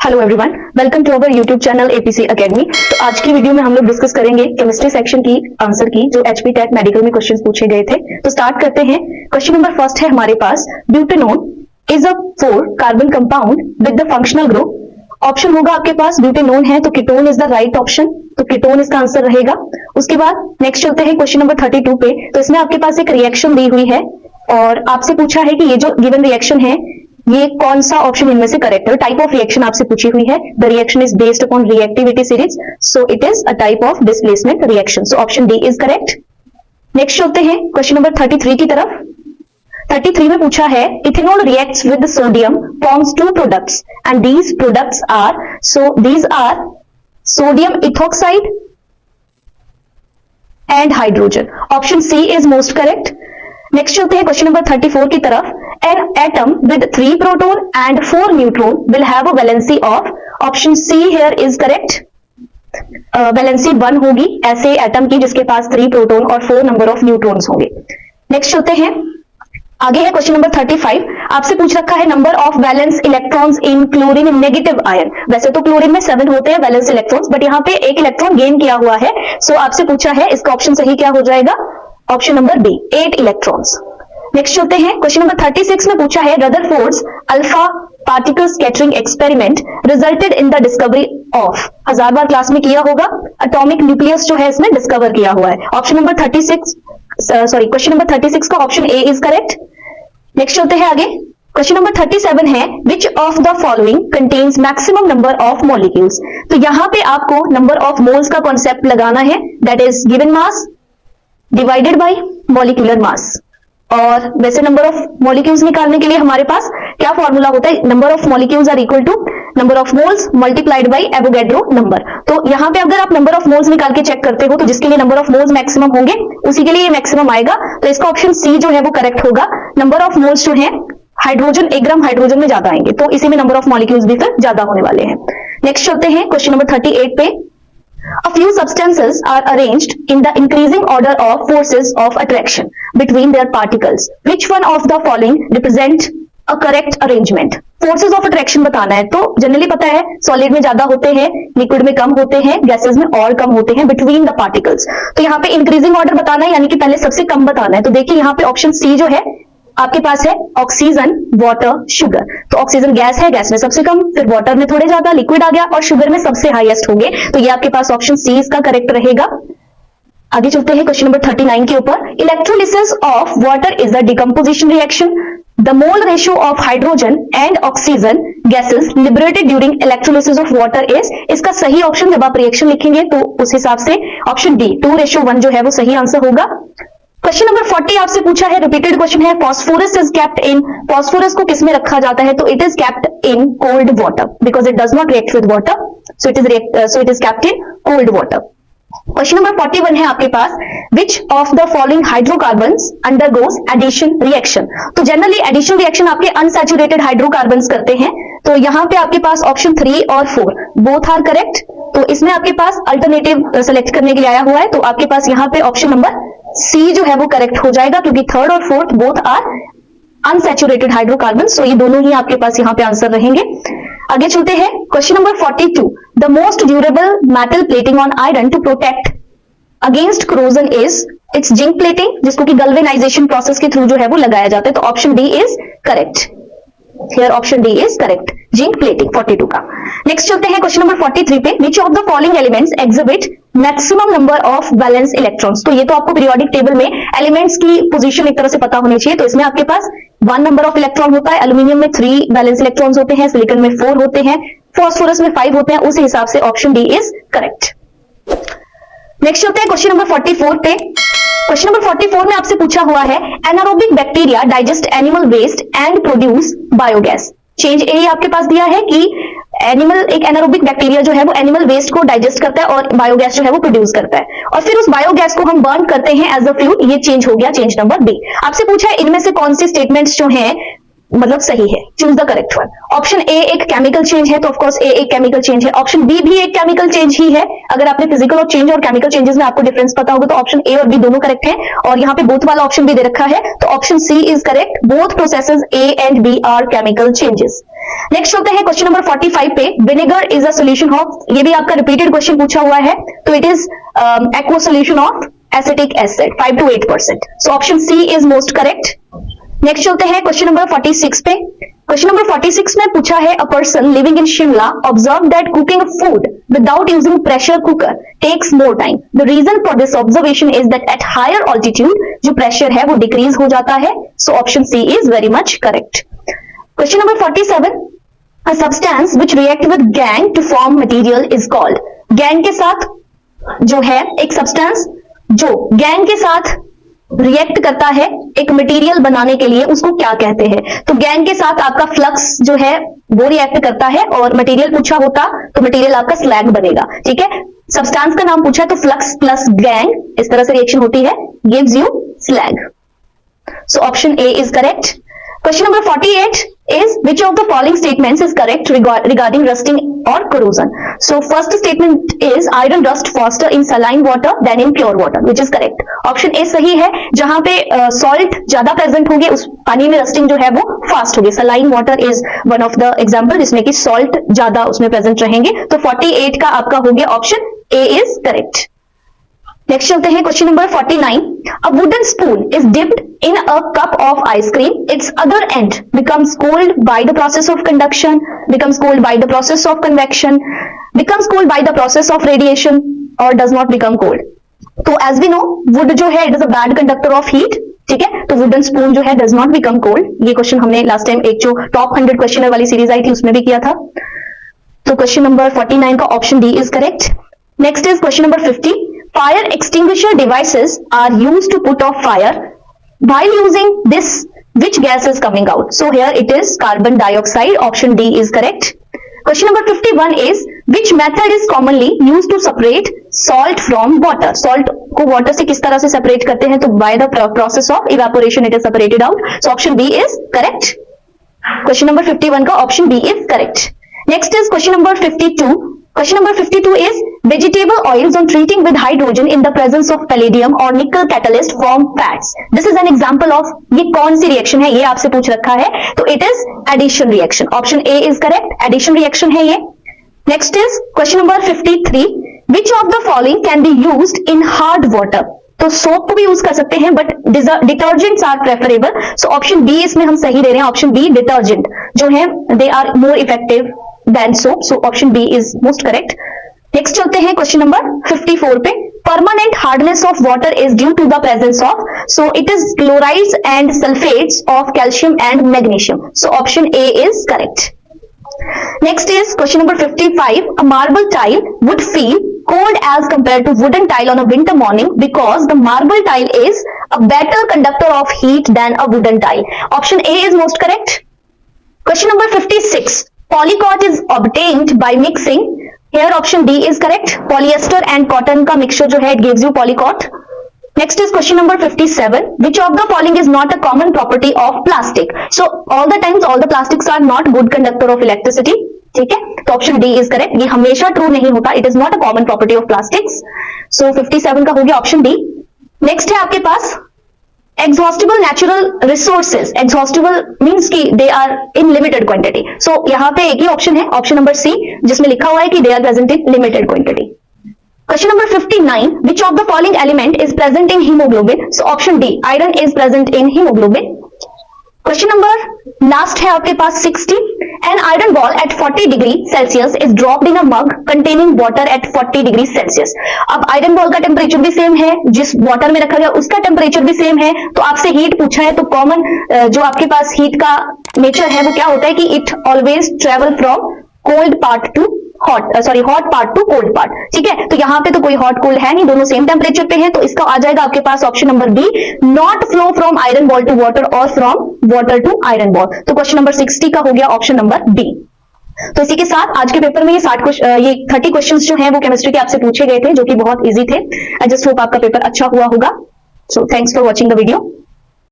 Hello everyone, welcome to our YouTube channel APC academy. तो आज की वीडियो में हम लोग डिस्कस करेंगे केमिस्ट्री सेक्शन की आंसर की जो एचपी टेट मेडिकल में क्वेश्चंस पूछे गए थे। तो स्टार्ट करते हैं। क्वेश्चन नंबर फर्स्ट है हमारे पास, butanone is a 4 carbon compound with the functional group. Option होगा आपके पास ब्यूटेनोन है तो ketone is the right option, तो कीटोन इसका आंसर रहेगा। उसके बाद नेक्स्ट चलते हैं क्वेश्चन नंबर 32 पे। तो इसमें आपके पास एक रिएक्शन दी हुई है और आपसे पूछा है कि ये जो गिवन रिएक्शन है ये कौन सा ऑप्शन इनमें से करेक्ट है। टाइप ऑफ रिएक्शन आपसे पूछी हुई है। The reaction is based upon reactivity series, so it is a type of displacement reaction, so option D is correct. Next चलते हैं क्वेश्चन नंबर 33 की तरफ। 33 में पूछा है, ethanol reacts with sodium forms 2 products and these products are, so these are sodium ethoxide and hydrogen. Option C is most correct. Next चलते हैं question number 34 की तरफ। An atom with 3 proton and 4 neutron will have a valency of, option C here is correct, valency 1 होगी ऐसे atom की जिसके पास 3 proton और 4 number of neutrons होंगे। नेक्स्ट चलते हैं आगे है क्वेश्चन नंबर 35। आपसे पूछ रखा है number of valence electrons in chlorine negative ion. वैसे तो क्लोरीन में 7 होते हैं वैलेंस इलेक्ट्रॉन्स, बट यहाँ पे एक इलेक्ट्रॉन गेन किया हुआ है, सो आपसे पूछा है इसका ऑप्शन सही क्या हो जाएगा, option number B 8 electrons. Next चलते हैं क्वेश्चन नंबर 36 में पूछा है, Rutherford's alpha particle scattering experiment resulted in the discovery of. 1000 बार क्लास में किया होगा, एटॉमिक न्यूक्लियस जो है इसमें डिस्कवर किया हुआ है। ऑप्शन नंबर 36 क्वेश्चन नंबर 36 का option A is correct. Next चलते हैं आगे। क्वेश्चन नंबर 37 है, विच of the following contains maximum number of molecules. तो यहां पे आपको नंबर ऑफ मोल्स का कॉन्सेप्ट लगाना है, that is given mass divided by molecular mass. और वैसे नंबर ऑफ मॉलिक्यूल्स निकालने के लिए हमारे पास क्या फॉर्मूला होता है, number of molecules are equal to number of moles multiplied by Avogadro number. तो यहां पे अगर आप नंबर ऑफ मोल्स निकाल के चेक करते हो तो जिसके लिए नंबर ऑफ मोल्स मैक्सिमम होंगे उसी के लिए ये मैक्सिमम आएगा, तो इसका ऑप्शन सी जो है वो करेक्ट होगा। नंबर ऑफ मोल्स जो है हाइड्रोजन 1 ग्राम हाइड्रोजन में ज्यादा आएंगे, तो इसी में नंबर ऑफ मॉलिक्यूल्स भी फिर ज्यादा होने वाले हैं। नेक्स्ट चलते हैं क्वेश्चन नंबर 38 पे। A few substances are arranged in the increasing order of forces of attraction between their particles. Which one of the following represent a correct arrangement? Forces of attraction बताना है, तो generally पता है solid में ज्यादा होते हैं, लिक्विड में कम होते हैं, गैसेस में और कम होते हैं बिटवीन द पार्टिकल्स। तो यहाँ पे इंक्रीजिंग ऑर्डर बताना है, यानी कि पहले सबसे कम बताना है। तो देखिए यहाँ पे ऑप्शन सी जो है आपके पास है ऑक्सीजन, वाटर, शुगर। तो ऑक्सीजन गैस है, गैस में सबसे कम, फिर वाटर में थोड़े ज्यादा, लिक्विड आ गया और शुगर में सबसे हाईएस्ट होंगे, तो ये आपके पास ऑप्शन सी इसका करेक्ट रहेगा। आगे चलते हैं क्वेश्चन नंबर 39 के ऊपर। Electrolysis of water is a decomposition reaction. The mole ratio of hydrogen and oxygen gases liberated during electrolysis of water is. इसका सही ऑप्शन जब आप रिएक्शन लिखेंगे तो उस हिसाब से ऑप्शन डी 2:1 जो है वो सही आंसर होगा। क्वेश्चन नंबर 40 आपसे पूछा है, रिपीटेड क्वेश्चन है, phosphorus is kept in. Phosphorus को किसमें रखा जाता है, तो it is kept in cold water because it does not react with water, so it is kept in cold water. Question number 41 है आपके पास, which of the following hydrocarbons undergoes addition reaction. तो जनरली एडिशन रिएक्शन आपके unsaturated hydrocarbons करते हैं, तो यहां पे आपके पास ऑप्शन 3 और 4 बोथ आर करेक्ट। तो इसमें आपके पास अल्टरनेटिव सेलेक्ट करने के लिए आया हुआ है, तो आपके पास यहां पे ऑप्शन नंबर सी जो है वो करेक्ट हो जाएगा, क्योंकि थर्ड और fourth both are unsaturated hydrocarbon, so ये दोनों ही आपके पास यहाँ पे आंसर रहेंगे। आगे चलते हैं question number 42। The most durable metal plating on iron to protect against corrosion is its zinc plating, जिसको कि गल्वेनाइजेशन प्रोसेस के थ्रू जो है वो लगाया जाता है, तो option D is correct. Here option D is correct, zinc plating 42 का। नेक्स्ट चलते हैं क्वेश्चन नंबर 43 पे। Which of the following elements exhibit maximum number of valence electrons. तो ये तो आपको पीरियोडिक टेबल में एलिमेंट्स की पोजीशन एक तरह से पता होनी चाहिए, तो इसमें आपके पास 1 नंबर ऑफ इलेक्ट्रॉन होता है, एल्यूमिनियम में 3 वैलेंस इलेक्ट्रॉन्स होते हैं, सिलिकॉन में 4 होते हैं, फास्फोरस में 5 होते हैं, उस हिसाब से option D is correct. Next चलते हैं क्वेश्चन नंबर 44 पे। क्वेश्चन नंबर 44 में आपसे पूछा हुआ है, anaerobic bacteria digest animal waste and produce biogas. Change A आपके पास दिया है कि एक एनारोबिक बैक्टीरिया जो है वो एनिमल वेस्ट को डाइजेस्ट करता है और बायोगैस जो है वो प्रोड्यूस करता है, और फिर उस बायोगैस को हम बर्न करते हैं एज अ फ्यूल। ये चेंज हो गया, चेंज नंबर बी। आपसे पूछा है इनमें से कौन सी स्टेटमेंट्स जो हैं मतलब सही है, choose the correct one. Option A एक केमिकल चेंज है, तो ऑफकोर्स ए एक केमिकल चेंज है। ऑप्शन बी भी एक केमिकल चेंज ही है। अगर आपने फिजिकल और चेंज और केमिकल चेंजेस में आपको डिफरेंस पता होगा तो ऑप्शन ए और बी दोनों करेक्ट है, और यहाँ पे बोथ वाला ऑप्शन भी दे रखा है, तो option C is correct. Both processes A and B are chemical changes. Next होते हैं क्वेश्चन नंबर 45 पे, vinegar is a solution of, ये भी आपका रिपीटेड क्वेश्चन पूछा हुआ है, तो it is aqua solution of acetic acid 5 to 8%. So option C is most correct. Next चलते हैं क्वेश्चन नंबर 46 पे. क्वेश्चन नंबर 46 में पूछा है, a person living in Shimla observe that cooking food without using pressure cooker takes more time. The reason for this observation is that at higher altitude जो pressure है वो decrease हो जाता है. So option C is very much correct. Question number 47, a substance which react with gang to form material is called. gang के साथ जो है एक सब्सटेंस जो gang के साथ रिएक्ट करता है एक मटेरियल बनाने के लिए, उसको क्या कहते हैं? तो गैंग के साथ आपका फ्लक्स जो है वो रिएक्ट करता है और मटेरियल पूछा होता तो मटेरियल आपका स्लैग बनेगा. ठीक है, सब्सटेंस का नाम पूछा तो फ्लक्स प्लस गैंग इस तरह से रिएक्शन होती है, gives you slag. So option A is correct. Question number 48 is, which of the following statements is correct regarding rusting or corrosion? So first statement is, iron rust faster in saline water than in pure water, which is correct. Option A सही है, जहां पे salt ज्यादा present होंगे उस पानी में rusting जो है वो फास्ट होगी. saline water is one of the example जिसमें कि salt ज्यादा उसमें प्रेजेंट रहेंगे. तो 48 का आपका हो गया option A is correct. Next चलते हैं question number 49. A wooden spoon is dipped in a cup of ice cream. It's other and becomes cold by the process of conduction, becomes cold by the process of convection, becomes cold by the process of radiation और does not become cold. तो as we know would जो है it is a bad conductor of heat. ठीक है, तो wooden spoon जो है does not become cold. ये क्वेश्चन हमने लास्ट टाइम एक जो टॉप 100 क्वेश्चन वाली सीरीज आई थी उसमें भी किया था. तो क्वेश्चन नंबर 49 का option D is correct. Next is question number 50. Fire extinguisher devices are used to put off fire. While using this, which gas is coming out? So here it is carbon dioxide. Option D is correct. Question number 51 is, which method is commonly used to separate salt from water? Salt को water से किस तरह से separate करते हैं? तो by the process of evaporation it is separated out. So option B is correct. Question number 51 का option B is correct. Next is question number 52. Question number 52 is, vegetable oils on treating with hydrogen in the presence of palladium or nickel catalyst form fats. This is an example of, ये कौन सी reaction है ये आपसे पूछ रखा है, तो it is addition reaction. Option A is correct. Addition reaction है ये. Next is question number 53. Which of the following can be used in hard water? तो सोप को भी यूज कर सकते हैं but detergents are preferable. So option B इसमें हम सही दे रहे हैं. ऑप्शन बी डिटर्जेंट जो है they are more effective than soap. So option B is most correct. Next चलते हैं क्वेश्चन नंबर 54 पे. Permanent hardness of water is due to the presence of, so it is chlorides and sulphates of calcium and magnesium. So option A is correct. Next is question number 55. A marble tile would feel cold as compared to wooden tile on a winter morning because the marble tile is a better conductor of heat than a wooden tile. Option A is most correct. Question number 56. Polycot is obtained by mixing. Here option D is correct. Polyester and cotton का mixture जो है it gives you polycot. Next is question number 57. Which of the following is not a common property of plastic? So all the times all the plastics are not good conductor of electricity. ठीक है, तो option D is correct. ये हमेशा true नहीं होता. It is not a common property of plastics. So 57 का हो गया ऑप्शन डी. नेक्स्ट है आपके पास exhaustible natural resources. Exhaustible means की they are in limited quantity. So यहाँ पे एक ही ऑप्शन है, ऑप्शन नंबर सी, जिसमें लिखा हुआ है कि they are present in limited quantity. Question number 59. Which of the following element is present in hemoglobin? So option D, iron is present in hemoglobin. Question number last है आपके पास 60. An iron ball at 40 degree Celsius is dropped in a mug containing water at 40 degree Celsius. अब iron ball का temperature भी same है, जिस water में रखा गया उसका टेम्परेचर भी सेम है. तो आपसे हीट पूछा है तो कॉमन जो आपके पास हीट का नेचर है वो क्या होता है कि it always travel from cold part two hot part two cold part. ठीक है, तो यहाँ पे तो कोई हॉट कोल्ड है नहीं, दोनों सेम टेम्परेचर पे हैं. तो इसका आ जाएगा आपके पास option number B, not flow from iron ball to water और from water to iron ball. तो क्वेश्चन नंबर 60 का हो गया ऑप्शन नंबर बी. तो इसी के साथ आज के पेपर में ये 30 क्वेश्चंस जो हैं वो केमिस्ट्री के आपसे पूछे गए थे जो कि बहुत इजी थे. आई जस्ट होप आपका पेपर अच्छा हुआ होगा. So thanks for watching the video.